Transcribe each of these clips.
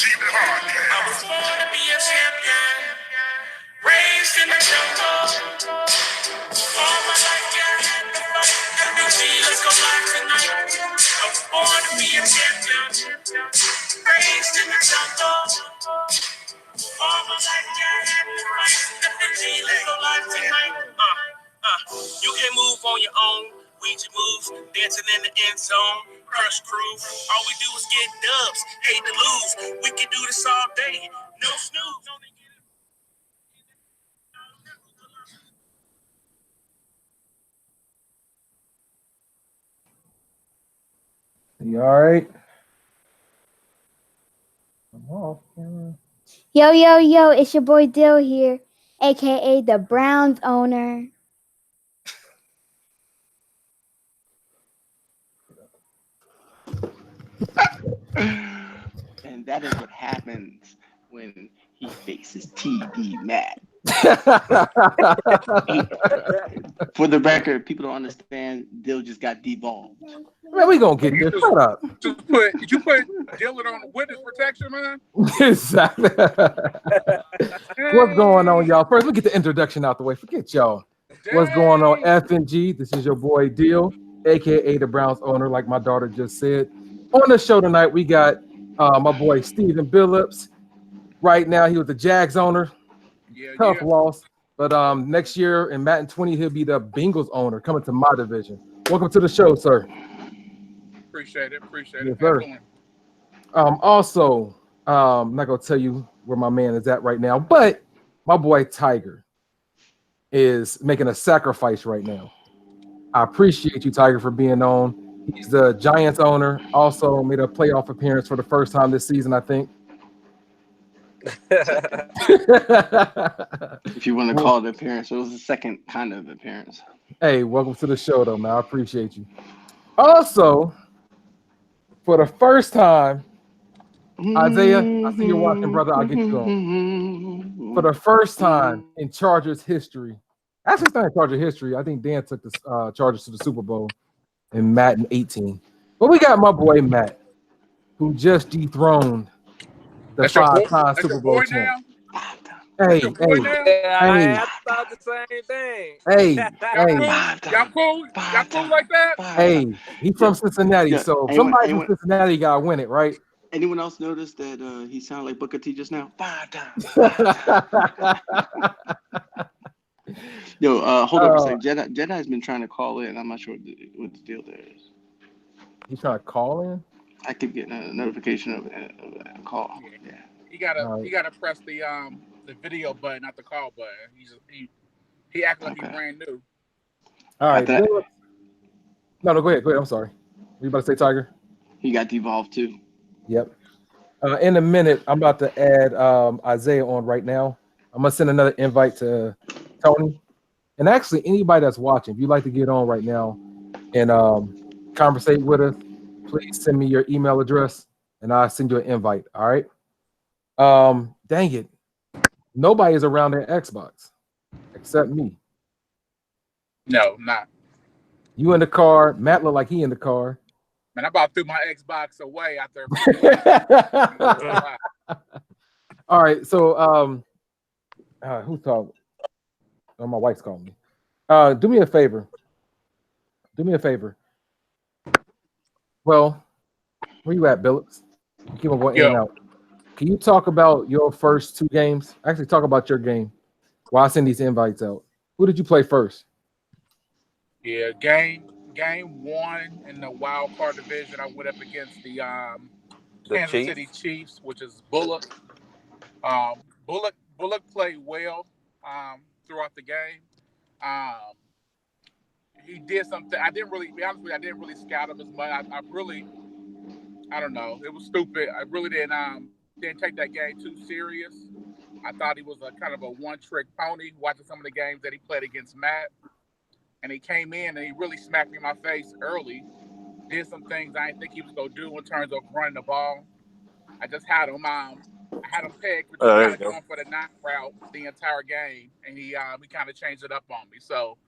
I was born to be a champion, raised in the jungle. All my life, yeah, I had to fight. FNG, let's go live tonight. I was born to be a champion, raised in the jungle. All my life, yeah, I had to fight. FNG, let's go live tonight. You can move on your own. We just move, dancing in the end zone. Crush crew. All we do is get dubs. Hate to lose. We can do this all day. No snooze. You all right? Yo, yo, yo, it's your boy Dill here, aka the Browns owner. And that is what happens when he faces TD Matt. For the record, people don't understand. Dill just got devolved. Man, we gonna get this. Shut up. Did you put Dylan on witness protection, man? Exactly. What's going on, y'all? First, let me get the introduction out the way. Forget y'all. What's going on, FNG? This is your boy Deal, aka the Browns owner, like my daughter just said. On the show tonight, we got my boy Steven Billups. Right now, he was the Jags owner. Tough loss. But next year in Madden 20, he'll be the Bengals owner coming to my division. Welcome to the show, sir. Appreciate it. Yes, sir. Also, I'm not gonna tell you where my man is at right now, but my boy Tiger is making a sacrifice right now. I appreciate you, Tiger, for being on. He's the Giants owner. Also made a playoff appearance for the first time this season, I think. If you want to call it an appearance, it was the second kind of appearance. Hey, welcome to the show, though, man. I appreciate you. Also, for the first time, Isaiah, I see you're watching, brother. I'll get you on. For the first time in Chargers history, actually, it's not in Chargers history. I think Dan took the Chargers to the Super Bowl in Madden 18. But we got my boy Matt, who just dethroned the five-time Super Bowl champ. Hey, I thought the same thing. Y'all cool like that? Hey, he's from Cincinnati, so somebody from Cincinnati gotta win it, right? Anyone else notice that he sounded like Booker T just now? 5 times. Yo, hold up a second. Jedi's been trying to call in. I'm not sure what the deal there is. He's trying to call in? I keep getting a notification of a call. Yeah. You gotta press the video button, not the call button. He acting like he's brand new. All right. No, go ahead. I'm sorry. You about to say Tiger? He got devolved too. Yep. In a minute, I'm about to add Isaiah on right now. I'm gonna send another invite to Tony. And actually, anybody that's watching, if you'd like to get on right now and conversate with us, please send me your email address and I'll send you an invite. All right. Dang it. Nobody is around their Xbox except me. No, not. You in the car. Matt look like he in the car. Man, I about threw my Xbox away out there. All right. So who's talking? Oh, my wife's calling me. Do me a favor. Well, where you at, Billups? You keep on going in and out. Can you talk about your first 2 games? Actually, talk about your game while I send these invites out. Who did you play first? Yeah, game 1 in the wild card division. I went up against the Kansas City Chiefs, which is Bullock. Bullock played well throughout the game. He did something. I didn't really scout him as much. I don't know. It was stupid. I really didn't take that game too serious. I thought he was a kind of a one-trick pony. Watching some of the games that he played against Matt, and he came in and he really smacked me in my face early. Did some things I didn't think he was gonna do in terms of running the ball. I just had him. I had him pegged for going for the knock route the entire game, and he kind of changed it up on me. So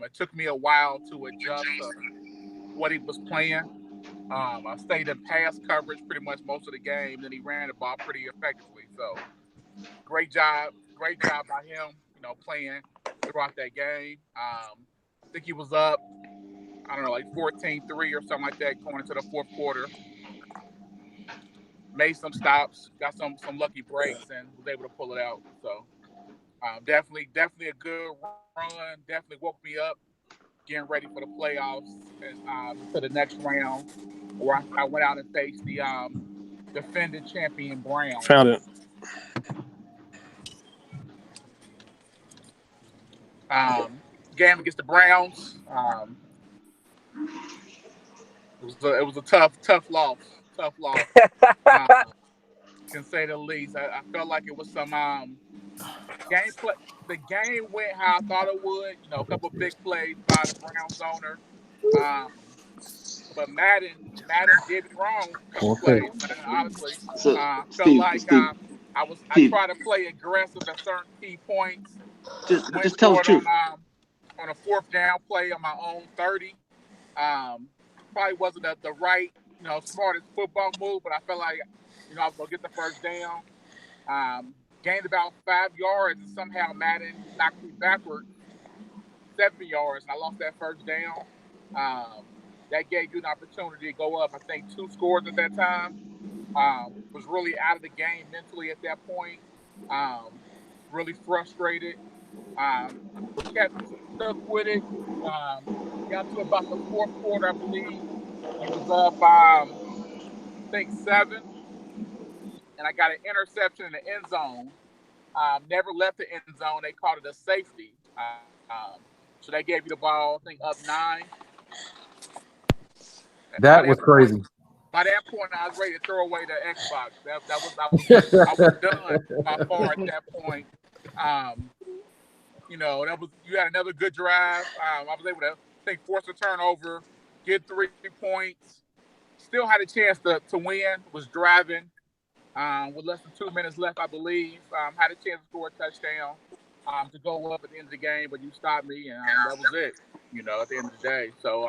it took me a while to adjust to what he was playing. I stayed in pass coverage pretty much most of the game. Then he ran the ball pretty effectively. So great job by him. Playing throughout that game. I think he was up, I don't know, like 14-3 or something like that going into the fourth quarter. Made some stops, got some lucky breaks, and was able to pull it out. So definitely a good run. Definitely woke me up getting ready for the playoffs and to the next round, where I went out and faced the defending champion Browns. Found it. Game against the Browns. It was a tough loss. Can say the least. I felt like it was some game play. The game went how I thought it would. A couple of big plays by the Browns owner. But Madden did me wrong. A couple plays, honestly. Felt like I tried to play aggressive at certain key points. Just tell the truth. On a fourth down play on my own 30. Probably wasn't the right, smartest football move, but I felt like, I was gonna get the first down. Gained about 5 yards, and somehow Madden knocked me backwards 7 yards, and I lost that first down. That gave you an opportunity to go up, I think, 2 scores at that time. Was really out of the game mentally at that point. Really frustrated. Kept stuck with it. Got to about the fourth quarter, I believe. It was up, I think, 7. And I got an interception in the end zone. Never left the end zone. They called it a safety. So they gave you the ball, I think, up 9. That was crazy. By that point, I was ready to throw away the Xbox. I was done by far at that point. You had another good drive. I was able to, I think, force a turnover, get 3 points. Still had a chance to win. Was driving with less than 2 minutes left, I believe. Had a chance to score a touchdown to go up at the end of the game, but you stopped me, and that was it. At the end of the day. So,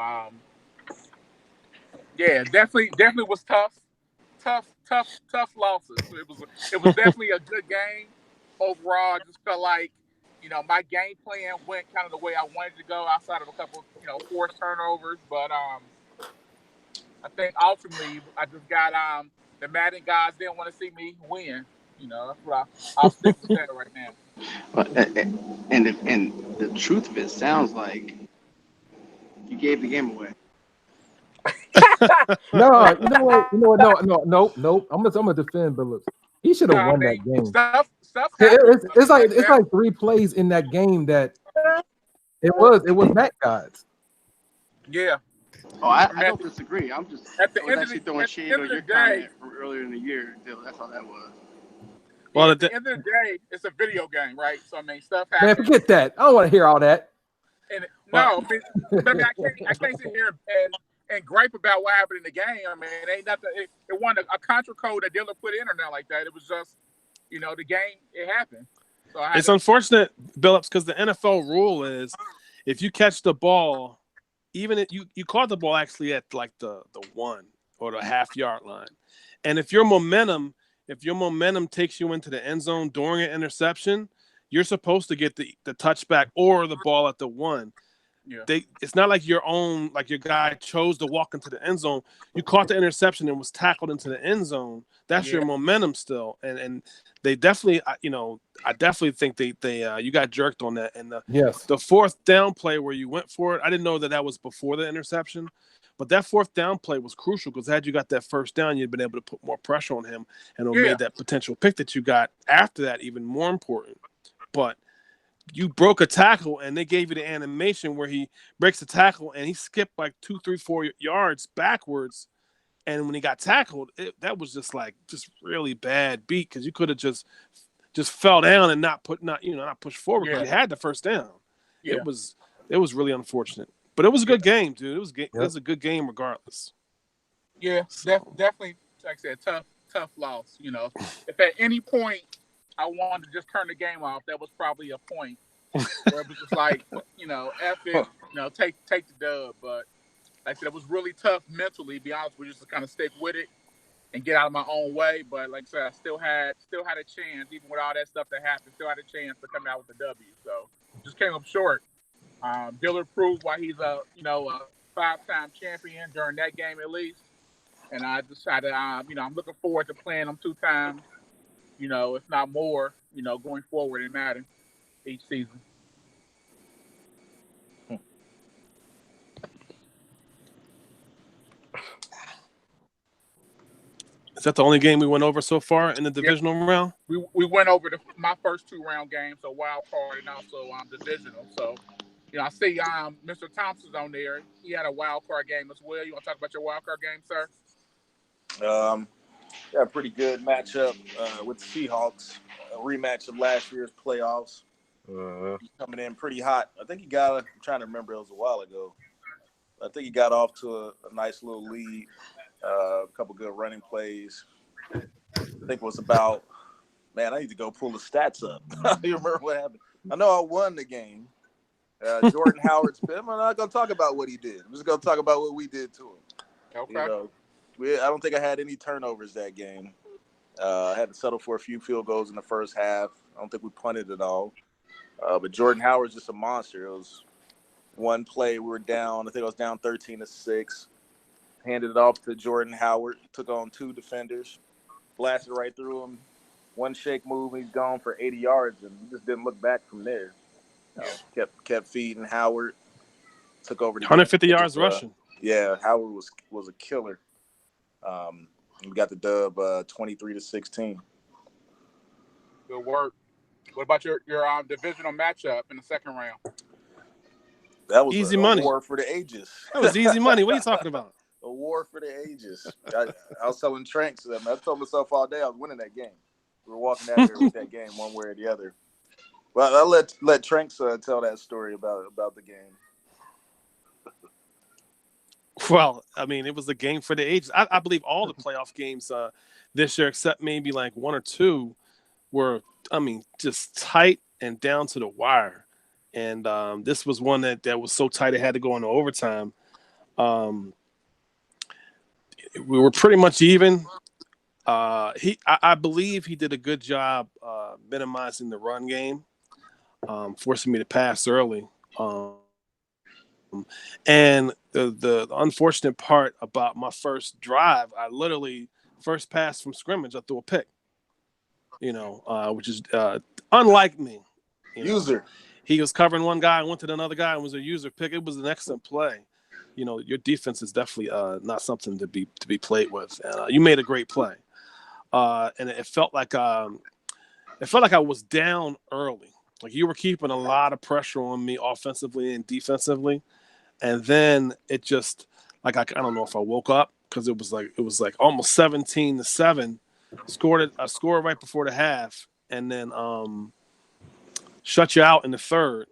yeah, definitely was tough losses. It was definitely a good game overall. I just felt like, my game plan went kind of the way I wanted to go outside of a couple, forced turnovers. But I think ultimately I just got the Madden guys didn't want to see me win. That's what I'll stick with that right now. And the truth of it sounds like you gave the game away. No, you know what? No. I'm gonna defend Billups. He should have won that game. Stuff It's like 3 plays in that game that it was that guys. Yeah. Oh, I don't disagree. I'm just actually throwing shade on your comment from earlier in the year. That's all that was. Well, at the end of the day, it's a video game, right? So I mean, stuff happens. Man, forget that. I don't want to hear all that. And I can't sit here and gripe about what happened in the game. I mean, it ain't nothing. It wasn't a contra code that dealer put in or nothing like that. It was just, the game. It happened. So it's unfortunate, Billups, because the NFL rule is if you catch the ball, even if you caught the ball actually at like the 1 or the half-yard line, and if your momentum takes you into the end zone during an interception, you're supposed to get the touchback or the ball at the 1. Yeah. It's not like your guy chose to walk into the end zone. You caught the interception and was tackled into the end zone. That's your momentum still. And they definitely, I definitely think they you got jerked on that. And the fourth down play where you went for it, I didn't know that was before the interception. But that fourth down play was crucial because had you got that first down, you'd been able to put more pressure on him and it made that potential pick that you got after that even more important. But you broke a tackle and they gave you the animation where he breaks the tackle and he skipped like 2, 3, 4 yards backwards. And when he got tackled, that was just really bad beat because you could have just fell down and not push forward because you had the first down. Yeah. It was really unfortunate, but it was a good game, dude. It was a good game regardless. Yeah, definitely. Like I said, tough loss. If at any point I wanted to just turn the game off, that was probably a point where it was just like, F it, take the dub. But like I said, it was really tough mentally. To be honest with you, just to kind of stick with it and get out of my own way. But like I said, I still had a chance, even with all that stuff that happened. Still had a chance to come out with the W. So just came up short. Dillard proved why he's a 5-time champion during that game at least. And I decided, I'm looking forward to playing him 2 times, if not more, going forward in Madden each season. Is that the only game we went over so far in the divisional round? We went over my first 2 round games, so wild card and also divisional. So, I see Mr. Thompson's on there. He had a wild card game as well. You want to talk about your wild card game, sir? Yeah, pretty good matchup with the Seahawks. A rematch of last year's playoffs. He's coming in pretty hot. I think I'm trying to remember, it was a while ago. I think he got off to a nice little lead. A couple good running plays. I think it was about, man, I need to go pull the stats up. I don't even remember what happened. I know I won the game. Jordan Howard's been. I'm not going to talk about what he did. I'm just going to talk about what we did to him. Okay. I don't think I had any turnovers that game. I had to settle for a few field goals in the first half. I don't think we punted at all. But Jordan Howard's just a monster. It was one play we were down. I think I was down 13-6. Handed it off to Jordan Howard. Took on 2 defenders. Blasted right through him. One shake move, he's gone for 80 yards, and he just didn't look back from there. Kept feeding Howard. Took over the 150 yards rushing. Yeah, Howard was a killer. We got the dub 23-16. Good work. What about your divisional matchup in the second round? That was easy a money. War for the ages. That was easy money. What are you talking about? A war for the ages. I was telling Tranks, I told myself all day I was winning that game. We were walking out there with that game one way or the other. Well, I'll let Tranks tell that story about the game. Well, I mean, it was a game for the ages. I believe all the playoff games this year, except maybe like 1 or 2, were, just tight and down to the wire. And this was one that was so tight it had to go into overtime. We were pretty much even. I believe he did a good job minimizing the run game, forcing me to pass early. And the unfortunate part about my first drive, I literally first pass from scrimmage, I threw a pick. Which is unlike me. User. He was covering one guy and went to another guy and was a user pick. It was an excellent play. Your defense is definitely not something to be played with. You made a great play, and it felt like I was down early. Like you were keeping a lot of pressure on me offensively and defensively, and then it just like I don't know if I woke up because it was like almost 17-7. I scored right before the half, and then shut you out in the third.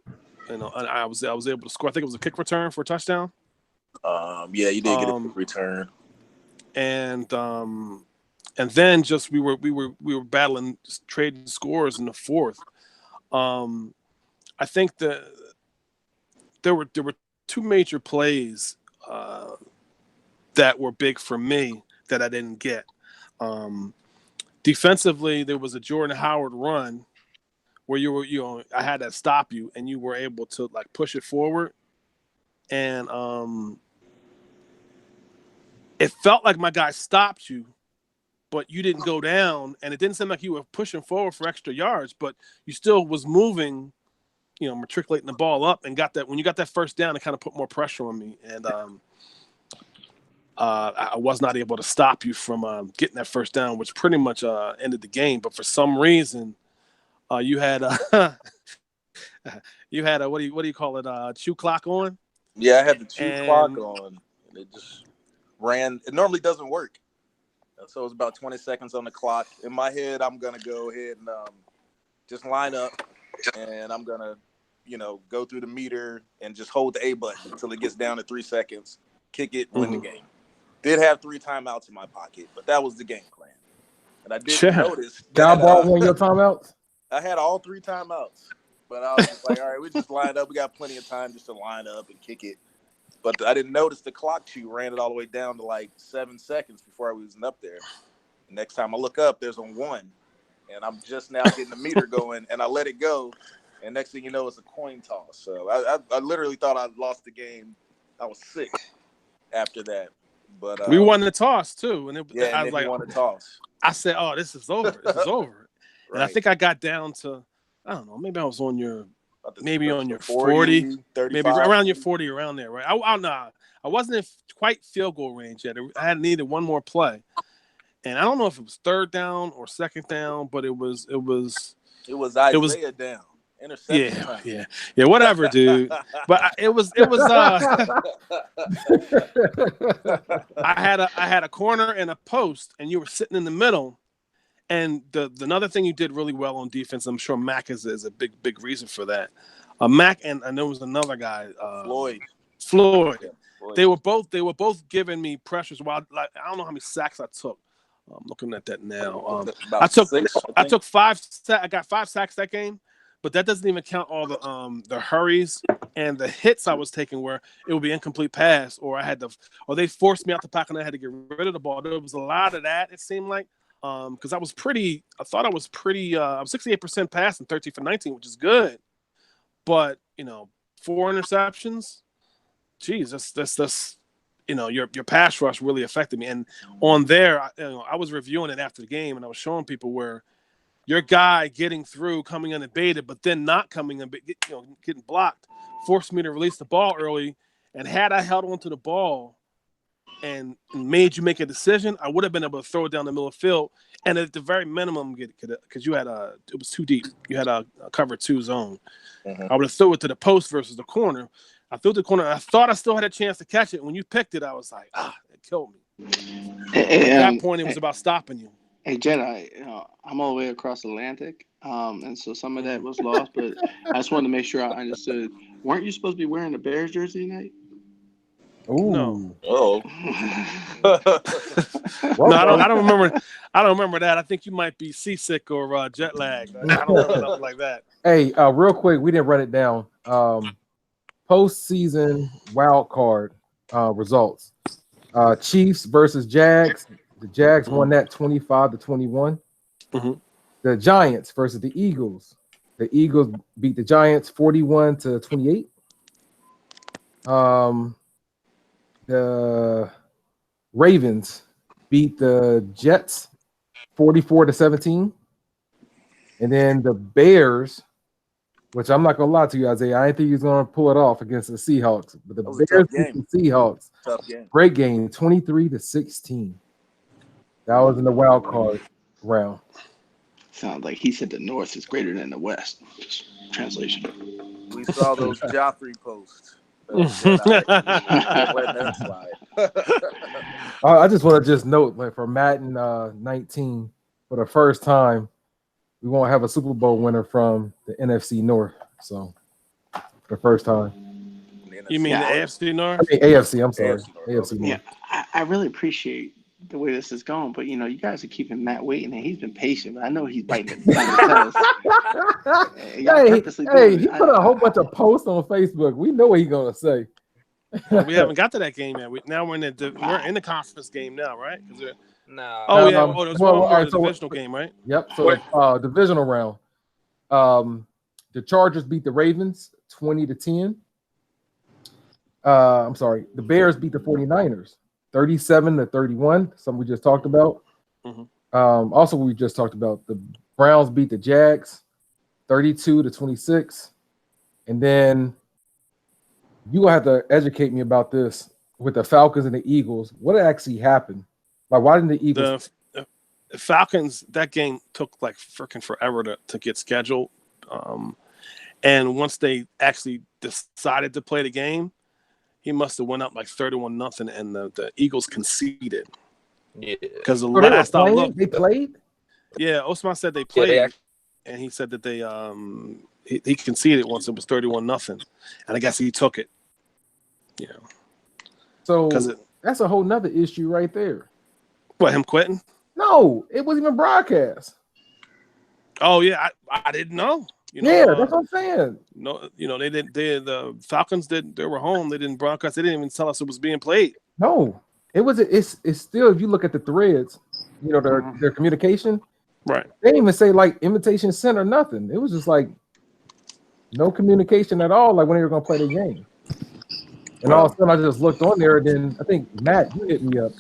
And I was able to score. I think it was a kick return for a touchdown. Yeah, you did get a return, and then just we were battling, just trading scores in the fourth. I think there were 2 major plays that were big for me that I didn't get. Defensively, there was a Jordan Howard run where I had to stop you, and you were able to like push it forward, and it felt like my guy stopped you, but you didn't go down, and it didn't seem like you were pushing forward for extra yards, but you still was moving, matriculating the ball up, and when you got that first down, it kind of put more pressure on me, and I was not able to stop you from getting that first down, which pretty much ended the game. But for some reason, you had a what do you call it? Chew clock on. Yeah, I had the chew clock on, and it just ran. It normally doesn't work, so it was about 20 seconds on the clock. In my head, I'm gonna go ahead and just line up, and I'm gonna, go through the meter and just hold the A button until it gets down to 3 seconds. Kick it, win the game. Did have 3 timeouts in my pocket, but that was the game plan. And I didn't notice. Y'all bought one of your timeouts? I had all 3 timeouts, but I was just like, all right, we just lined up. We got plenty of time just to line up and kick it. But I didn't notice the clock chew ran it all the way down to like 7 seconds before I was up there. Next time I look up, there's a 1, and I'm just now getting the meter going, and I let it go, and next thing you know, it's a coin toss. So I literally thought I lost the game. I was sick after that. But we won the toss too, and I I was was like, won the toss. I said, "Oh, this is over. This is over." Right. And I think I got down to, I don't know, maybe I was on your, maybe on your 40, 40, maybe around your 40, around there, right? I wasn't in quite field goal range yet. I had needed one more play, and I don't know if it was third down or second down, but it was Isaiah down. Interception time. Yeah, whatever, dude. But it was I had a corner and a post, and you were sitting in the middle. And the another thing you did really well on defense, I'm sure Mac is a big reason for that. Mac and there was another guy, Floyd. Yeah, Floyd. They were both giving me pressures. While I don't know how many sacks I took. I'm looking at that now. I got 5 sacks that game. But that doesn't even count all the hurries and the hits I was taking where it would be incomplete pass, or they forced me out the pocket and I had to get rid of the ball. There was a lot of that, it seemed like, because I was 68% pass and 13 for 19, which is good. But 4 interceptions, geez, that's your pass rush really affected me. And on there, I was reviewing it after the game and I was showing people where your guy getting through, coming unabated, but then not coming in, getting blocked, forced me to release the ball early. And had I held onto the ball and made you make a decision, I would have been able to throw it down the middle of the field. And at the very minimum, because you had it was too deep. You had a cover 2 zone. Mm-hmm. I would have threw it to the post versus the corner. I threw it to the corner. I thought I still had a chance to catch it. When you picked it, I was like, it killed me. At that point, it was about stopping you. Hey, Jedi, I'm all the way across the Atlantic, and so some of that was lost, but I just wanted to make sure I understood. Weren't you supposed to be wearing the Bears jersey tonight? Ooh. No. Oh. No, I don't remember. I don't remember that. I think you might be seasick or jet lagged. I don't remember nothing like that. Hey, real quick, we didn't run it down. Postseason wild card results. Chiefs versus Jags. The Jags won that 25-21. Mm-hmm. The Giants versus the Eagles. The Eagles beat the Giants 41-28. The Ravens beat the Jets 44-17. And then the Bears, which I'm not gonna lie to you, Isaiah, I didn't think he was gonna pull it off against the Seahawks, but the Bears beat the Seahawks. Tough game. Great game, 23-16. That was in the wild card round. Sounds like he said the North is greater than the West. Just translation. We saw those Joffrey posts. I just want to note, like, for Madden 19, for the first time, we won't have a Super Bowl winner from the NFC North. So, for the first time. You mean the AFC North? I mean AFC. I'm sorry, AFC North. Yeah, I really appreciate the way this is going, but you guys are keeping Matt waiting, and he's been patient. But I know he's biting the tongue. He put a whole bunch of posts on Facebook. We know what he's gonna say. We haven't got to that game yet. We're in the conference game now, right? No. Oh yeah. There's one divisional game, right? Yep. So divisional round. The Chargers beat the Ravens 20-10. I'm sorry. The Bears beat the 49ers 37-31. Something we just talked about. Mm-hmm. Also, we just talked about the Browns beat the Jags 32-26. And then you will have to educate me about this with the Falcons and the Eagles. What actually happened? Like, why didn't the Eagles? The Falcons, that game took like freaking forever to get scheduled. And once they actually decided to play the game, he must have went up like 31-0, and the Eagles conceded. Yeah, because the last I looked, they played. Yeah, Osman said they played, and he said that they he conceded once it was 31-0, and I guess he took it. So that's a whole nother issue right there. What, him quitting? No, it wasn't even broadcast. Oh yeah, I didn't know. You know, Yeah, that's what I'm saying. no, they did. The Falcons did. They were home. They didn't broadcast. They didn't even tell us it was being played. No, it was. It's still. If you look at the threads, their communication. Right. They didn't even say like invitation sent or nothing. It was just like no communication at all. Like when they were going to play the game. And all of a sudden, I just looked on there. And then I think Matt, you hit me up.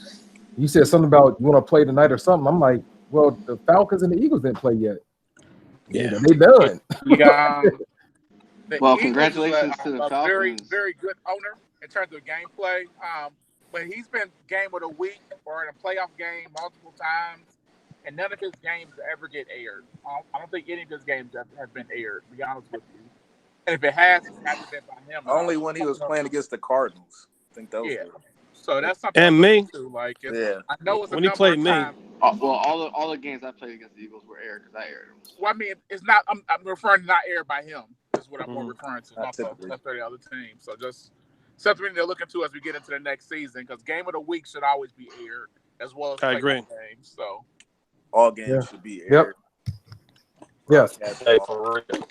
You said something about you want to play tonight or something. I'm like, well, the Falcons and the Eagles didn't play yet. Yeah, they done. Yeah. Well, Eagles congratulations is to the a very, Falcons. very good owner in terms of gameplay. But he's been game of the week or in a playoff game multiple times, and none of his games ever get aired. I don't think any of his games have been aired, to be honest with you. And if it has, it hasn't been by him. Only when he was playing against the Cardinals. I think that was Yeah. good. So that's something And to me. look into. Like, Yeah. I know it's When a he number played of me. times. Well, all the games I played against the Eagles were aired because I aired them. Well, I mean, it's not. I'm referring to not aired by him. Is what I'm more Mhm. referring to. Not Not the typically. 30 other teams. So just something we need to look into as we get into the next season, because game of the week should always be aired as well as I agree. games. So All games should be aired. Yes. Hey, for real.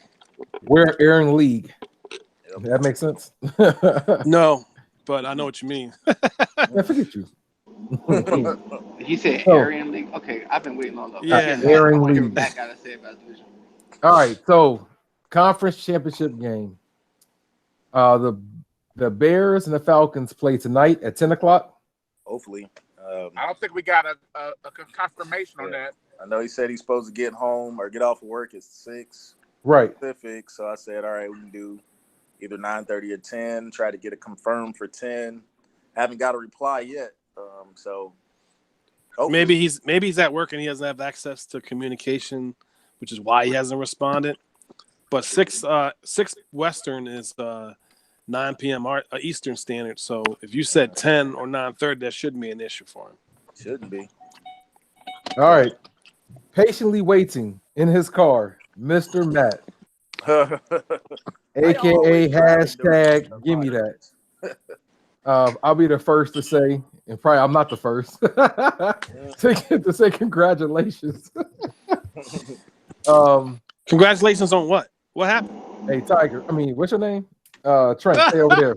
We're airing league. That makes sense. No, but I know what you mean. I forget you. He said So- Aryan League. Okay, I've been waiting on that. Yeah. Airing I want to hear league. what Matt got to say about division. All right, so conference championship game. The Bears and the Falcons play tonight at 10 o'clock. Hopefully. I don't think we got a confirmation on that. I know he said he's supposed to get home or get off of work at 6 Right. Pacific. So I said, all right, we can do either 9:30 or 10. Try to get it confirmed for 10. Haven't got a reply yet. So hopefully. Maybe he's at work and he doesn't have access to communication, which is why he hasn't responded. But 6 Western is 9 p.m. Eastern Standard. So if you said 10 or 9:30, that shouldn't be an issue for him. Shouldn't be. All right. Patiently waiting in his car, Mr. Matt, aka hashtag give me that. I'll be the first to say, and probably I'm not the first to say congratulations. Congratulations on what? What happened? Hey, Tiger. I mean, what's your name? Trent, stay over there.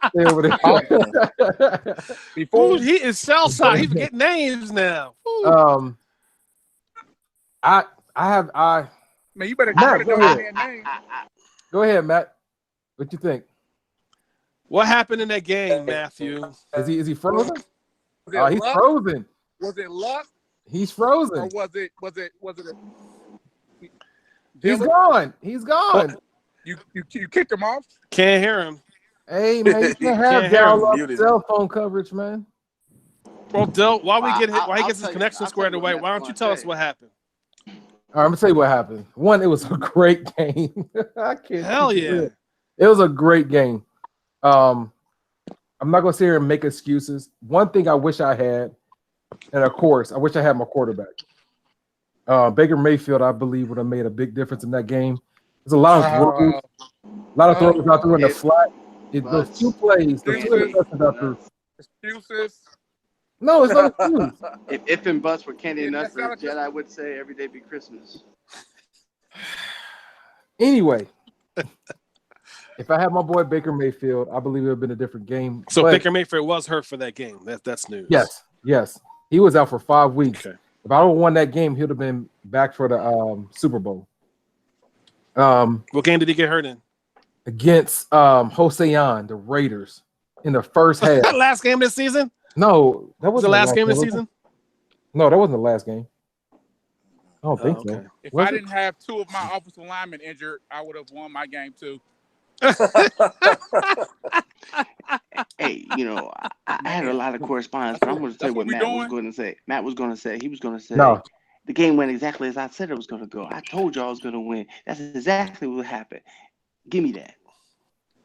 Stay over there. Before he is shell shocked. He's getting names now. Man, you better Matt, know go that name. Go ahead, Matt. What you think? What happened in that game, Matthew? Is he frozen? Was it He's luck? frozen. Was it luck? He's Or frozen. was it He's Dylan? gone. He's gone. You kicked him off? Can't hear him. Hey man, you can't have Can't hear him. dial-up Muted. cell phone coverage, man. Well, Dill, while he gets I'll his tell you- connection I'll squared tell you away, what why Matt's don't you gonna tell us say. what happened? All right, I'm gonna tell you what happened. One, it was a great game. I can't. Hell keep it yeah. real. It was a great game. I'm not gonna sit here and make excuses. One thing I wish I had, and of course, I wish I had my quarterback. Baker Mayfield, I believe, would have made a big difference in that game. There's a lot of throws, out there in the flat. Those two plays, the two interceptions out there. Excuses. No, it's not excuse. If and buts were candy and Yeah, nuts, that's not a- Jedi would say every day be Christmas. Anyway, if I had my boy Baker Mayfield, I believe it would have been a different game. So But Baker Mayfield was hurt for that game. That's news. yes, he was out for 5 weeks. Okay. If I would have won that game, he would have been back for the Super Bowl. What game did he get hurt in? Against Hosean, the Raiders, in the first half. Last game this season? No, that Was wasn't the last game this was it? season? No, that wasn't the last game. I don't think okay. so. If Was I it? didn't have two of my offensive linemen injured, I would have won my game too. Hey, I had a lot of correspondence, but I'm going to tell you what That's what we Matt was doing? going to say. Matt was going to say, he was going to say, No. the game went exactly as I said it was going to go. I told you I was going to win. That's exactly what happened. Give me that.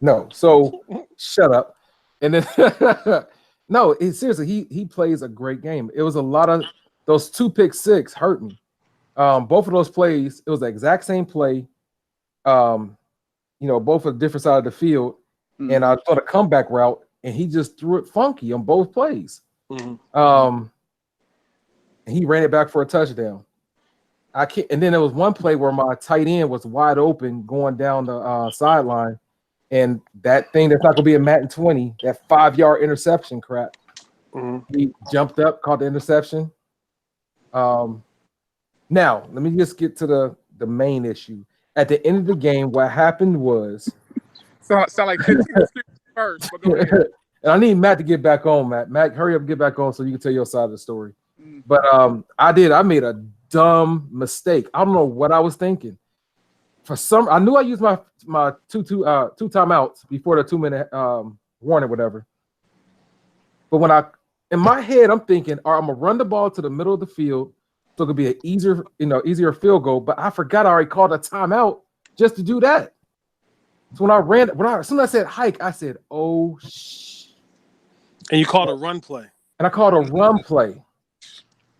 No, so shut up. And then no, seriously, he plays a great game. It was a lot of those 2 pick six hurt me. Both of those plays, it was the exact same play. Both a different side of the field, and I thought a comeback route, and he just threw it funky on both plays. Mm-hmm. He ran it back for a touchdown. I can't. And then there was one play where my tight end was wide open going down the sideline, and that thing that's not gonna be a Madden 20, that 5-yard interception crap. He jumped up, caught the interception. Now let me just get to the main issue. At the end of the game, what happened was Sound like 15 first, but go ahead. and I need Matt to get back on. Matt, hurry up and get back on so you can tell your side of the story. Mm. But I made a dumb mistake. I don't know what I was thinking. I knew I used my two timeouts before the 2-minute warning, whatever. But in my head, I'm thinking, all right, I'm gonna run the ball to the middle of the field, so it could be an easier field goal. But I forgot I already called a timeout just to do that. So as soon as I said hike, I said, oh shh. And you called a run play. And I called a run play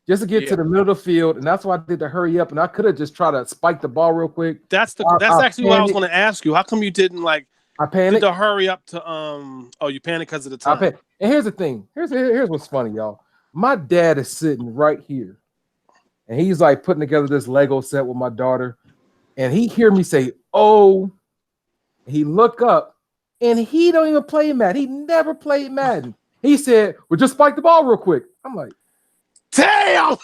just to get to the middle of the field, and that's why I did the hurry up. And I could have just tried to spike the ball real quick. That's actually what I was going to ask you. How come you didn't I panicked. Did the hurry up to you panicked because of the time. And here's the thing. Here's what's funny, y'all. My dad is sitting right here, and he's like putting together this Lego set with my daughter, and he hear me say, "Oh." He look up, and he don't even play Madden. He never played Madden. He said, "Well, just spike the ball real quick." I'm like, damn.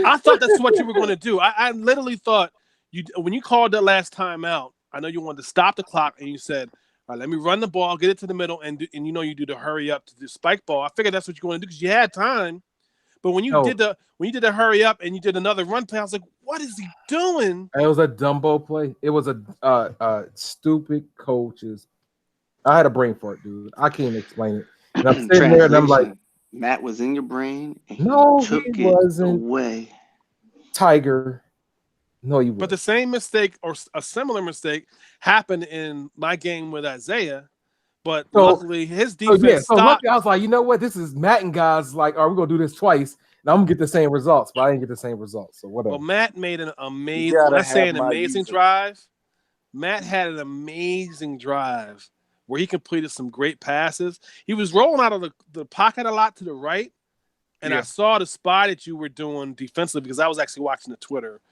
I thought that's what you were going to do. I literally thought when you called that last time out, I know you wanted to stop the clock, and you said, all right, let me run the ball, get it to the middle, and you do the hurry up to the spike ball. I figured that's what you're going to do because you had time. But when you did the hurry up and you did another run play, I was like, what is he doing? It was a Dumbo play. It was a stupid coaches. I had a brain fart, dude. I can't explain it. And I'm sitting there and I'm like, Matt was in your brain. And no, took he it wasn't. Away. Tiger. No, you. But the same mistake or a similar mistake happened in my game with Isaiah. But luckily, his defense stopped. Luckily, I was like, you know what? This is Matt and guys like, are we gonna do this twice? And I'm gonna get the same results, but I didn't get the same results. So whatever. Well, Matt made an amazing. When I say an amazing drive, Matt had an amazing drive where he completed some great passes. He was rolling out of the pocket a lot to the right, and I saw the spy that you were doing defensively because I was actually watching the Twitter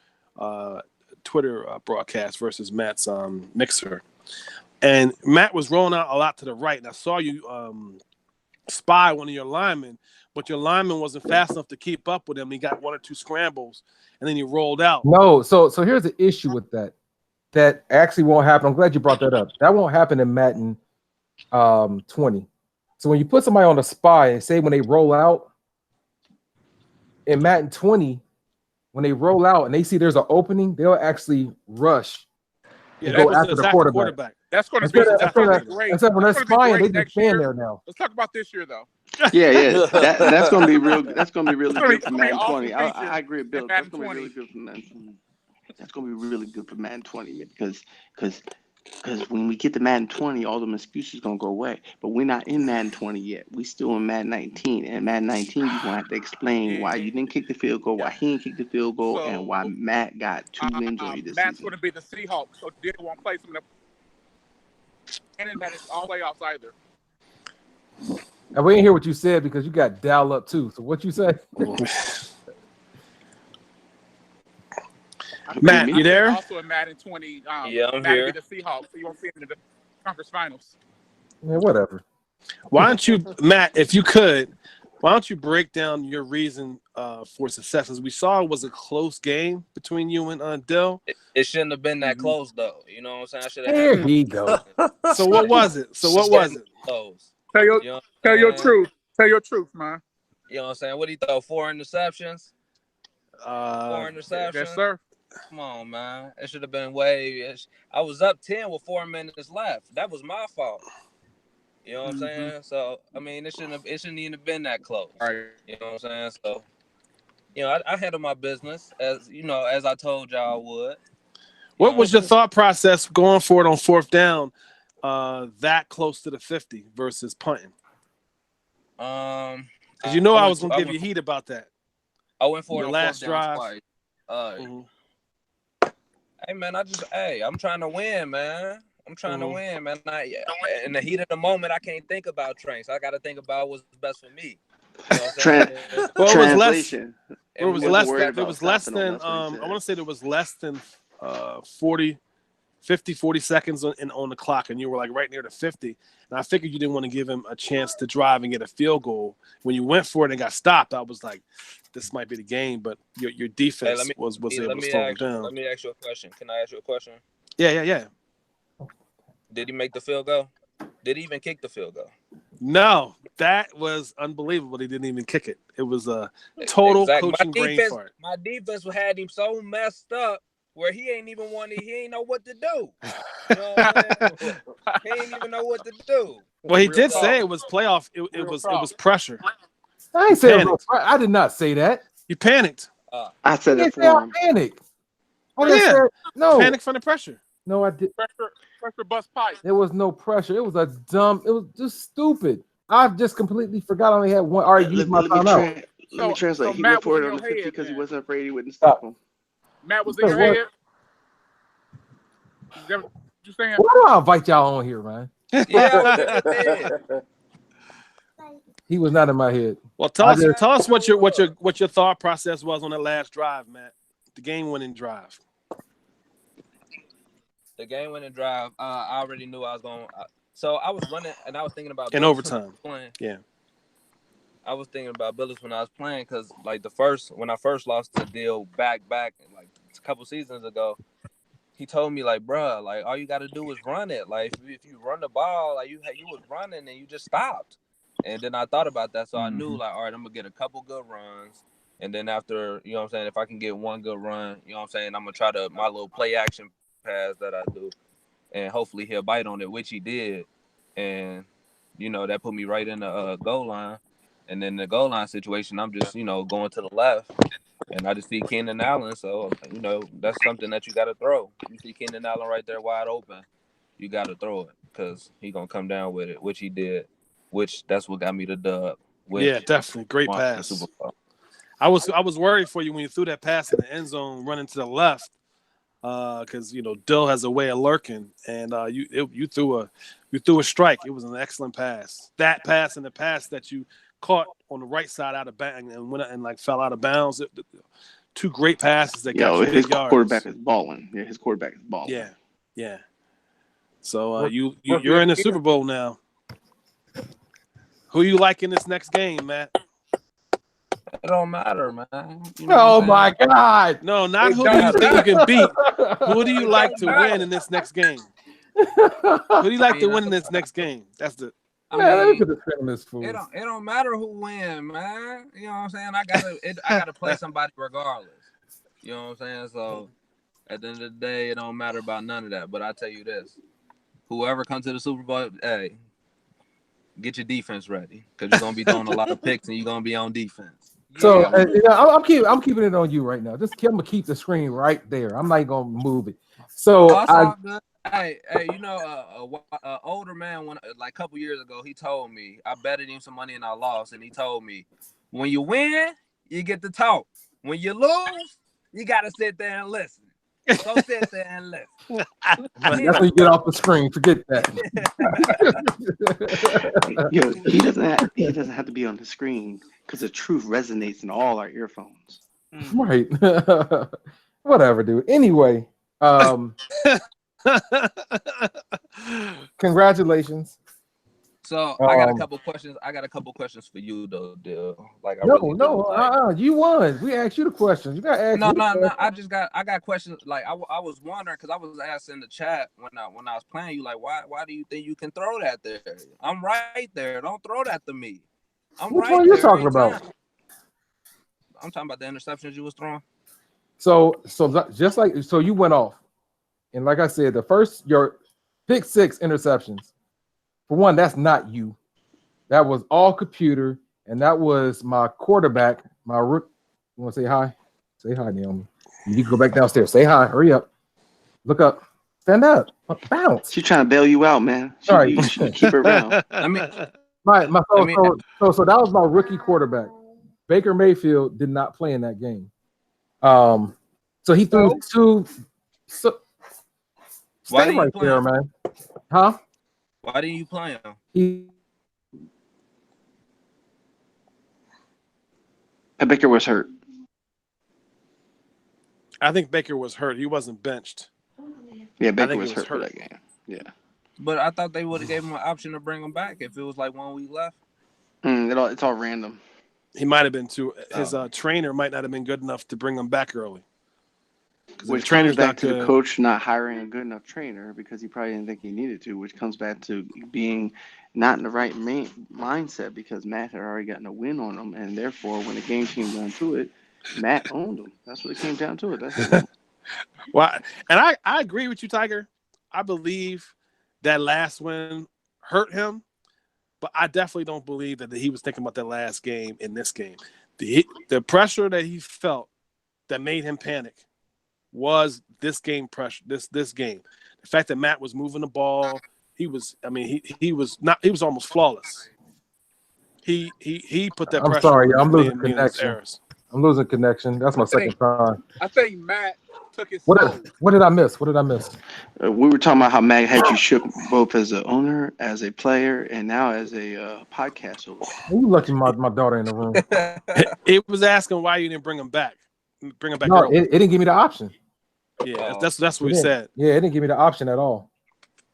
broadcast versus Matt's mixer. And Matt was rolling out a lot to the right, and I saw you spy one of your linemen, but your lineman wasn't fast enough to keep up with him. He got one or two scrambles, and then he rolled out. No, so here's the issue with that. That actually won't happen. I'm glad you brought that up. That won't happen in Madden 20. So when you put somebody on the spy and say when they roll out in Madden 20, when they roll out and they see there's an opening, they'll actually rush and go after the quarterback. That's going to be great. Except when they're spying, they just stand there now. Let's talk about this year, though. Yeah. That's going to be real. That's going to be really good for Madden 20. I agree, Bill. That's going to be really good for Madden 20. That's going to be really good for Madden 20 because when we get to Madden 20, all them excuses going to go away. But we're not in Madden 20 yet. We still in Madden 19. And Madden 19, you're going to have to explain why you didn't kick the field goal, why he didn't kick the field goal, and why Matt got 2 injuries this Matt's season. going to be the Seahawks, so they won't play some of the and that is all playoffs either. And we didn't hear what you said because you got dialed up too. So what you say? Matt, you there? Also in Madden 20, yeah, I'm Matt here. Be the Seahawks, so you won't see him in the conference finals. Yeah, whatever. Why don't you, Matt, if you could, why don't you break down your reason for success? As we saw, it was a close game between you and Dill. It shouldn't have been that close, though. You know what I'm saying? There he go. So what was it? Close. Tell your truth. Tell your truth, man. You know what I'm saying? What did he throw? 4 interceptions? 4 interceptions? Yes, sir. Come on, man. It should have been way. I was up 10 with 4 minutes left. That was my fault. You know what I'm saying? So, I mean, it shouldn't even have been that close. Right. You know what I'm saying? So, I handled my business as I told y'all I would. What was your thought process going for it on 4th down that close to the 50 versus punting? Because I was going to give you heat about that. I went for the it last drive. Hey, man, I'm trying to win, man. I'm trying to win, man. In the heat of the moment, I can't think about Train, so I got to think about what's best for me. You know what I'm saying? Well, it was less. Translation. It was Wasn't less. worried There about was less stopping him, than. that's what he I said. want to say there was less than 40 seconds on the clock, and you were like right near the 50. And I figured you didn't want to give him a chance to drive and get a field goal. When you went for it and got stopped, I was like, this might be the game. But your defense was able to slow him down. Let me ask you a question. Can I ask you a question? Yeah. Did he make the field goal? Did he even kick the field goal? No, that was unbelievable. He didn't even kick it. It was a total coaching brain fart. My defense had him so messed up where he ain't know what to do. You know what I'm saying? He ain't even know what to do. Well, he did say it was playoff. It was pressure. I ain't saying I did not say that. You panicked. I said it for him. Panic. No. Panic from the pressure. No, I did. Pressure bust pipe. There was no pressure. It was it was just stupid. I've just completely forgot I only had one. All right, use my timeout. Let me translate. He went for it on the 50 because he wasn't afraid he wouldn't stop him. Matt was in your head. You saying? Why do I invite y'all on here, man? Yeah. He was not in my head. Well, tell us what your thought process was on that last drive, Matt. The game-winning drive. The game-winning drive. I already knew I was going. So I was running, and I was thinking about in overtime. Playing. Yeah. I was thinking about Billis when I was playing because, like, when I first lost the deal back like a couple seasons ago, he told me, like, bruh, like, all you got to do is run it. Like, if you run the ball, like, you was running and you just stopped. And then I thought about that, so I knew, like, all right, I'm going to get a couple good runs. And then after, you know what I'm saying, if I can get one good run, you know what I'm saying, I'm going to try my little play action pass that I do. And hopefully he'll bite on it, which he did. And, you know, that put me right in the goal line. And then the goal line situation, I'm just, you know, going to the left. And I just see Keenan Allen. So, you know, that's something that you got to throw. You see Keenan Allen right there wide open. You got to throw it because he's going to come down with it, which he did, which that's what got me the dub. Yeah, definitely. Great pass. I was worried for you when you threw that pass in the end zone running to the left because, you know, Dill has a way of lurking. And you threw a strike. It was an excellent pass. That pass and the pass that you caught on the right side out of bounds and went and like fell out of bounds. Two great passes that got you his yards. Quarterback is balling. Yeah, his quarterback is balling. Yeah. So you're in the Super Bowl now. Who you like in this next game, Matt? It don't matter, man. You know my God! No, not who do you think you can beat. Who do you like to win in this next game? Who do you like to win in this next game? That's the. It don't matter who win, man. You know what I'm saying? I gotta play somebody regardless. You know what I'm saying? So at the end of the day, it don't matter about none of that. But I tell you this: whoever comes to the Super Bowl, hey, get your defense ready because you're gonna be throwing a lot of picks and you're gonna be on defense. So I'm keeping it on you right now. I'm gonna keep the screen right there. I'm not gonna move it. So all good. Hey, you know, older man, like a couple years ago, he told me, I betted him some money and I lost, and he told me, when you win, you get to talk. When you lose, you got to sit there and listen. So sit there and listen. That's when you get off the screen. Forget that. He doesn't have to be on the screen because the truth resonates in all our earphones. Right. Whatever, dude. Anyway, congratulations. So I got a couple questions. I got a couple questions for you though, Dill. Like you won. We asked you the questions. You got to ask. No. I got questions. Like I was wondering because I was asked in the chat when I was playing you. Like why do you think you can throw that there? I'm right there. Don't throw that to me. Which one are you talking about? I'm talking about the interceptions you was throwing. So you went off, and like I said, your pick 6 interceptions. For one, that's not you. That was all computer, and that was my quarterback, my rook. You want to say hi? Say hi, Naomi. You need to go back downstairs. Say hi. Hurry up. Look up. Stand up. Bounce. She's trying to bail you out, man. You should keep her around. So that was my rookie quarterback. Baker Mayfield did not play in that game. So he threw two. So, stay right there, man. Huh? Why didn't you play him? Baker was hurt. I think Baker was hurt. He wasn't benched. Yeah, Baker was hurt for that game. Yeah. But I thought they would have gave him an option to bring him back if it was like 1 week left. It's all random. He might have been too. His trainer might not have been good enough to bring him back early. Which comes back to the coach not hiring a good enough trainer because he probably didn't think he needed to, which comes back to being not in the right mindset because Matt had already gotten a win on him, and therefore when the game came down to it, Matt owned him. That's what it came down to. That's it. Well, and I agree with you, Tiger. I believe that last win hurt him, but I definitely don't believe that he was thinking about that last game in this game. The pressure that he felt that made him panic was this game pressure. This game, the fact that Matt was moving the ball, he was almost flawless. He put that pressure. I'm sorry, on I'm losing me and connection. errors. I'm losing connection. That's my second time. I think Matt took his. What did I miss? What did I miss? We were talking about how Matt had you shook both as an owner, as a player, and now as a podcast host. You lucky my daughter in the room. It was asking why you didn't bring him back. Bring him back. No, early. it didn't give me the option. Yeah, that's what we said. Yeah, it didn't give me the option at all.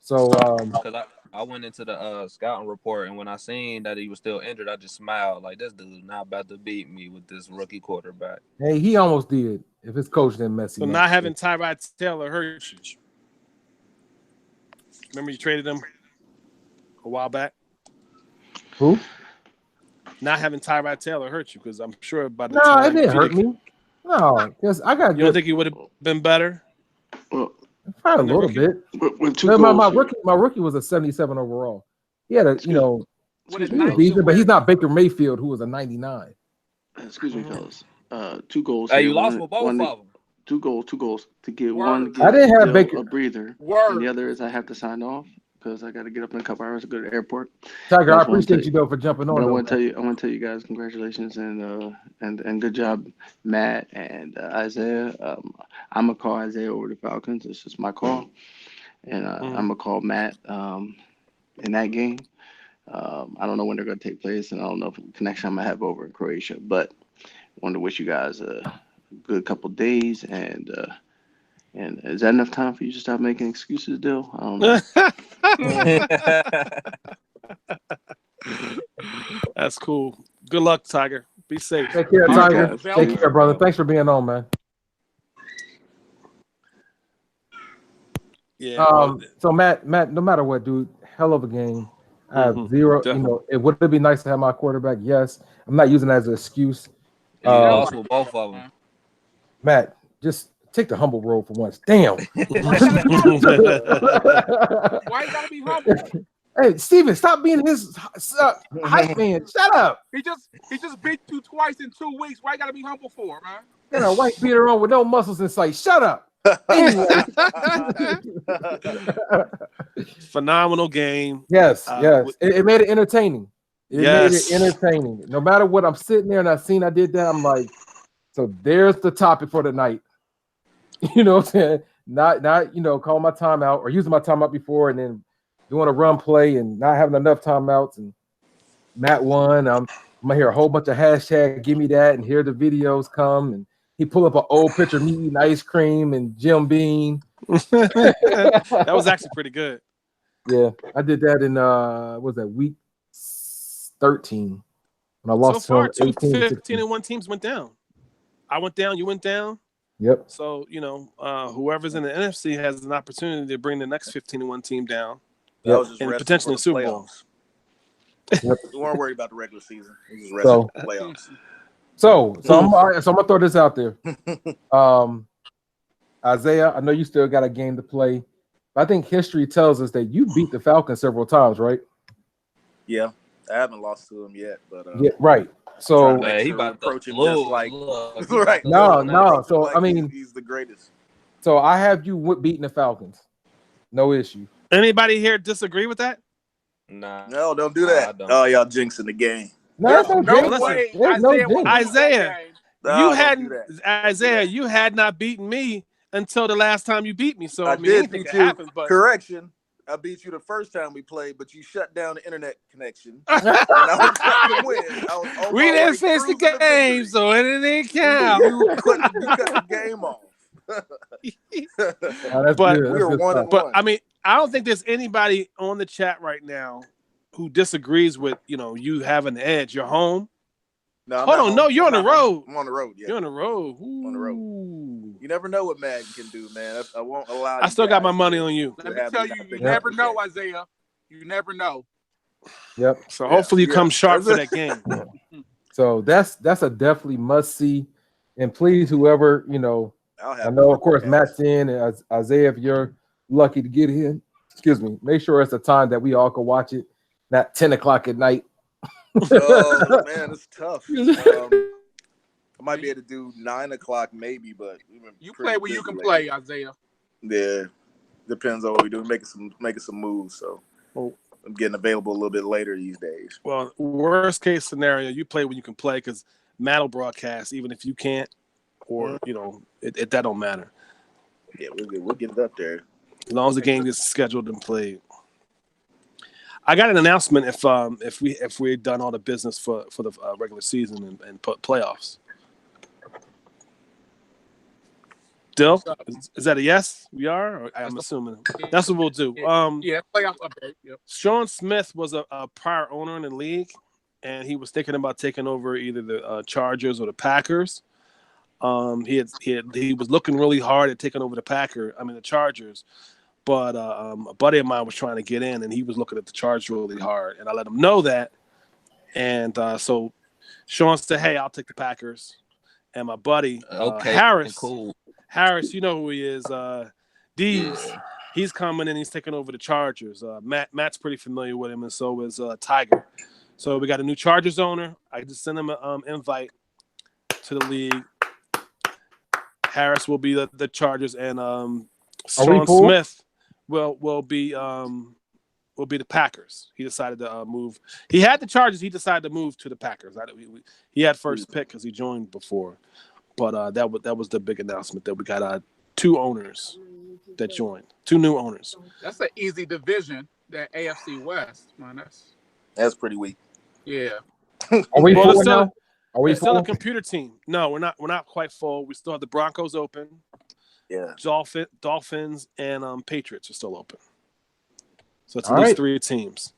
So because I went into the scouting report, and when I seen that he was still injured, I just smiled like this dude not about to beat me with this rookie quarterback. Hey, he almost did. If his coach didn't mess him So up. not having Tyrod Taylor hurt you. Remember you traded him a while back? Who? Not having Tyrod Taylor hurt you because I'm sure by the No, time it didn't hurt me. No, because I got. You don't think he would have been better? Well, probably a little bit. With two my rookie was a 77 overall. He had he was decent, but he's not Baker Mayfield, who was a 99. Excuse me, fellas. 2 goals. Hey, you lost with both of them. 2 goals to get one. I didn't have Baker a breather. And the other is I have to sign off because I got to get up in a couple hours to go to the airport. Tiger, I appreciate you though for jumping on. I want to tell you guys congratulations and good job, Matt and Isaiah. I'm gonna call Isaiah over the Falcons. It's just my call, and I'm gonna call Matt in that game. I don't know when they're gonna take place, and I don't know if connection I'm gonna have over in Croatia, but I want to wish you guys a good couple days and is that enough time for you to stop making excuses, Dill? I don't know. That's cool. Good luck, Tiger. Be safe. Take care, Tiger. Take care, brother. Thanks for being on, man. Yeah. So Matt, no matter what, dude, hell of a game. I have zero. Definitely. Would it be nice to have my quarterback? Yes. I'm not using it as an excuse. You lost with both of them. Matt, just take the humble road for once. Damn. Why you gotta be humble? Hey, Steven, stop being his hype man. Shut up. He just beat you twice in 2 weeks. Why you gotta be humble for, man? Got a white beater on with no muscles in sight. Shut up. Anyway. Phenomenal game. Yes. It made it entertaining. Made it entertaining. No matter what, I'm sitting there and I did that. I'm like, so there's the topic for the night. You know what I'm saying? Not calling my timeout or using my timeout before and then doing a run play and not having enough timeouts. And Matt won. I'm gonna hear a whole bunch of hashtag give me that and hear the videos come and he pull up an old picture of me eating ice cream and Jim Beam. That was actually pretty good. Yeah, I did that in week 13 when I lost. So far, 15-1 teams went down. I went down, you went down. Yep. So whoever's in the NFC has an opportunity to bring the next 15-1 team down. That was just and potentially the Super Bowl. Yep. We weren't worried about the regular season. We just rested the playoffs. So I'm gonna throw this out there. Isaiah, I know you still got a game to play, but I think history tells us that you beat the Falcons several times, right? Yeah, I haven't lost to them yet, but yeah, right. So he about to approach him lose, just like right. No. So like I mean, he's the greatest. So I have you beating the Falcons, no issue. Anybody here disagree with that? Nah. No, don't do that. Don't. Y'all jinxing the game. No way. Isaiah, No, you had not beaten me until the last time you beat me. So I did anything beat can you. happen. But Correction. I beat you the first time we played, but you shut down the internet connection. And I was about to win. I was on We my didn't way finish the cruising to game, victory. so it didn't count. You cut the game off. Oh, that's But good. we That's are good one stuff. and But one. I mean, I don't think there's anybody on the chat right now who disagrees with you having the edge. You're home. No, I'm Hold not on, home. no, you're I'm on the not home. road. I'm on the road. Yeah, You're on the road. I'm on the road. Ooh. You never know what Madden can do, man. I won't allow. I still got my guys money to- on you. Let me tell you, you Yeah. never know, Isaiah. You never know. Yep. So hopefully you come sharp for That's that game. So that's a definitely must see. And please, whoever I'll have I know, it. of course, Matt's in, and Isaiah, if you're lucky to get in, make sure it's a time that we all can watch it, not 10 o'clock at night. Oh man, it's tough. I might be able to do 9 o'clock maybe, but You play where you can play, Isaiah. Yeah, depends on what we do. Making some moves, so I'm getting available a little bit later these days. Well, worst case scenario, you play when you can play because Matt will broadcast even if you can't, or it that don't matter. Yeah, we'll get it up there As long as the game is scheduled and played. I got an announcement if we're done all the business for the regular season and playoffs. Dill, is that a yes? We are? Or I'm assuming. That's what we'll do. Yeah, playoff update. Yep. Sean Smith was a prior owner in the league, and he was thinking about taking over either the Chargers or the Packers. He was looking really hard at taking over the Chargers, but a buddy of mine was trying to get in, and he was looking at the Chargers really hard, and I let him know that. And so Sean said, "Hey, I'll take the Packers." And my buddy Harris, cool. Harris, you know who he is. He's coming in. He's taking over the Chargers. Matt's pretty familiar with him, and so is Tiger. So we got a new Chargers owner. I just sent him an invite to the league. Harris will be the Chargers, and Sean Smith will be the Packers. He decided to move. He had the Chargers. He decided to move to the Packers. He had first pick because he joined before. But that was the big announcement that we got 2 owners that joined, 2 new owners. That's an easy division, that AFC West, man. That's pretty weak. Yeah. Are we full now? Are we still full? a computer team? No, we're not quite full. We still have the Broncos open. Yeah. Dolphins and Patriots are still open. So it's All at least right. 3 teams.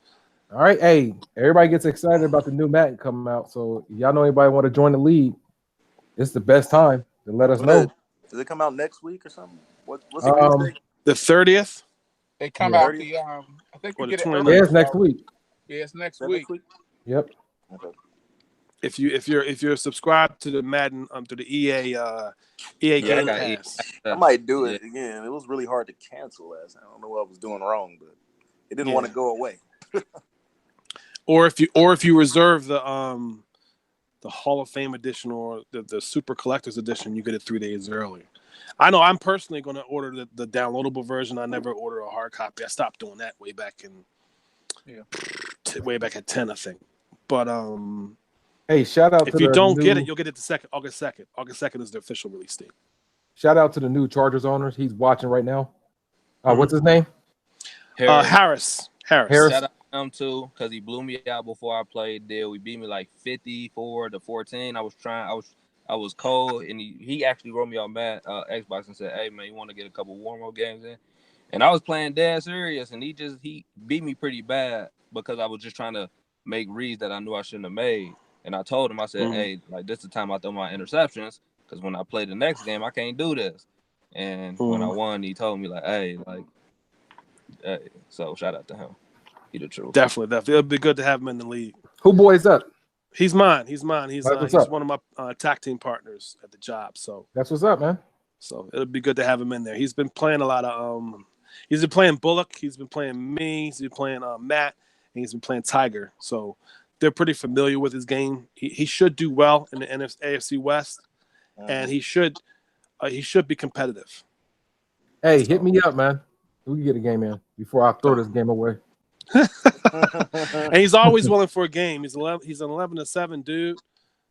All right. Hey, everybody gets excited about the new Madden coming out. So if y'all know anybody want to join the league, it's the best time to let us know. Does it come out next week or something? What's the The 30th? They come out the I think we get it early. Yeah, it's next week. Yeah, it's next week. Yep. Okay. If you're subscribed to the Madden to the EA Game Pass, I might do it again. It was really hard to cancel last time. I don't know what I was doing wrong, but it didn't want to go away. or if you reserve the Hall of Fame edition or the Super Collector's edition, you get it 3 days early. I know I'm personally going to order the downloadable version. I never order a hard copy. I stopped doing that way back at 10, I think. But hey, shout out if you don't get it, you'll get it August 2nd. August 2nd is the official release date. Shout out to the new Chargers owners. He's watching right now. What's his name? Harris. Shout out to him too, because he blew me out before I played there. We beat me like 54-14. I was cold, and he actually wrote me on Xbox and said, "Hey man, you want to get a couple warm-up games in?" And I was playing dead serious, and he beat me pretty bad because I was just trying to make reads that I knew I shouldn't have made. And I told him, I said, "Hey, like this is the time I throw my interceptions, because when I play the next game, I can't do this." And when I won, he told me like, "Hey, so shout out to him. He the truth." Definitely. It'll be good to have him in the league. Who boys up? He's mine. He's up? one of my tag team partners at the job. So that's what's up, man. So it'll be good to have him in there. He's been playing a lot of he's been playing Bullock, he's been playing me, he's been playing Matt, and he's been playing Tiger. So they're pretty familiar with his game. He should do well in the AFC West, and he should be competitive. Hey, hit me up, man. We can get a game in before I throw this game away. And he's always willing for a game. He's an 11-7 dude,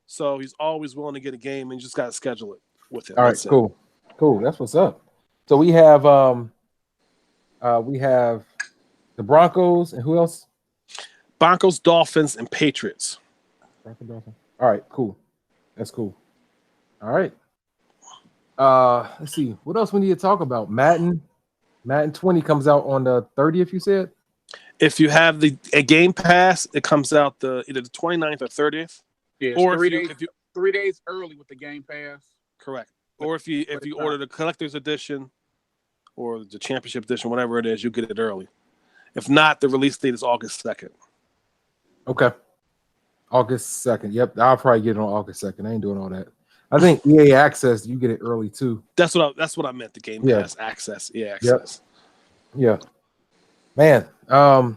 so he's always willing to get a game, and you just got to schedule it with him. All right, cool. That's what's up. So we have The Broncos and who else? Broncos, Dolphins, and Patriots. Broncos, Dolphins. All right, cool. That's cool. All right. Let's see. What else we need to talk about? Madden 20 comes out on the 30th, you said? If you have a Game Pass, it comes out either the 29th or 30th. Yeah, or if you 3 days early with the Game Pass. Correct. Or if you order the collector's edition or the championship edition, whatever it is, you get it early. If not, the release date is August 2nd. Okay. August 2nd. Yep, I'll probably get it on August 2nd. I ain't doing all that. I think EA Access, you get it early too. That's what I meant. The Game Pass access. Yeah, access. Yep. Yeah. Man, y'all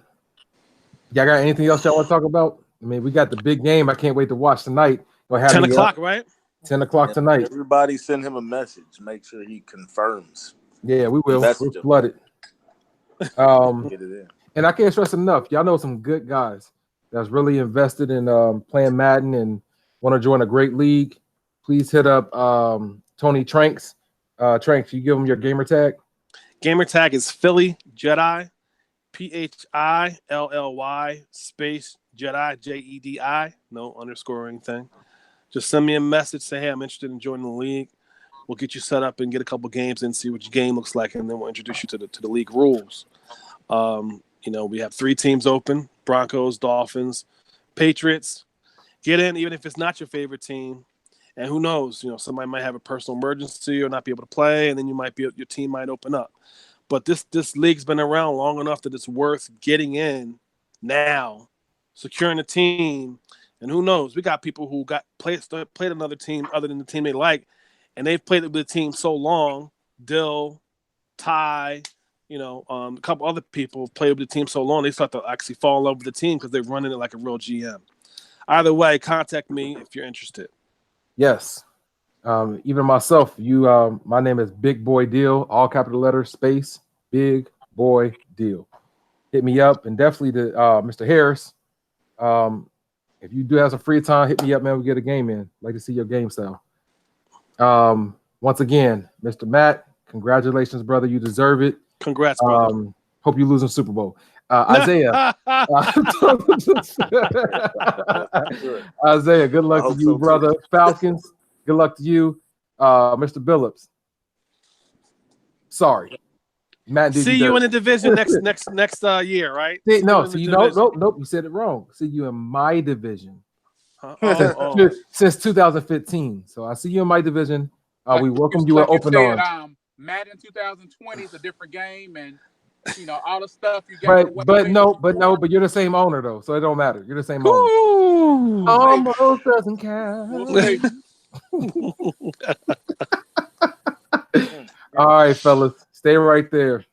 got anything else y'all want to talk about? I mean, we got the big game. I can't wait to watch tonight. 10 o'clock, right? 10 o'clock tonight. Everybody send him a message. Make sure he confirms. Yeah, we will. We'll flood it. Get it in. And I can't stress enough. Y'all know some good guys that's really invested in playing Madden and want to join a great league. Please hit up Tony Tranks. Tranks, you give him your gamer tag? Gamer tag is Philly Jedi, PHILLY space Jedi, JEDI. No underscore or anything. Just send me a message. Say, hey, I'm interested in joining the league. We'll get you set up and get a couple games and see what your game looks like, and then we'll introduce you to the league rules. We have 3 teams open: Broncos, Dolphins, Patriots. Get in, even if it's not your favorite team. And who knows? Somebody might have a personal emergency or not be able to play, and then your team might open up. But this league's been around long enough that it's worth getting in now, securing a team. And who knows? We got people who played another team other than the team they like, and they've played with the team so long. Dill, Ty, a couple other people played with the team so long they start to actually fall in love with the team because they're running it like a real GM. Either way, contact me if you're interested. Yes. Even myself, my name is Big Boy Deal, all capital letters, space, Big Boy Deal. Hit me up, and definitely to Mr. Harris. If you do have some free time, hit me up, man. We'll get a game in. Like to see your game style. Once again, Mr. Matt, congratulations, brother. You deserve it. Congrats, brother. Hope you lose in Super Bowl. Isaiah. Isaiah, good luck to you, brother. Falcons, good luck to you. Mr. Billups. Sorry. Matt, see you in the division next year, right? Nope. You said it wrong. See you in my division. Since 2015. So I see you in my division. We welcome you with open arms. Madden 2020 is a different game, and all the stuff you got. But you're the same owner though, so it don't matter. You're the same owner. Almost doesn't count. All right, fellas, stay right there.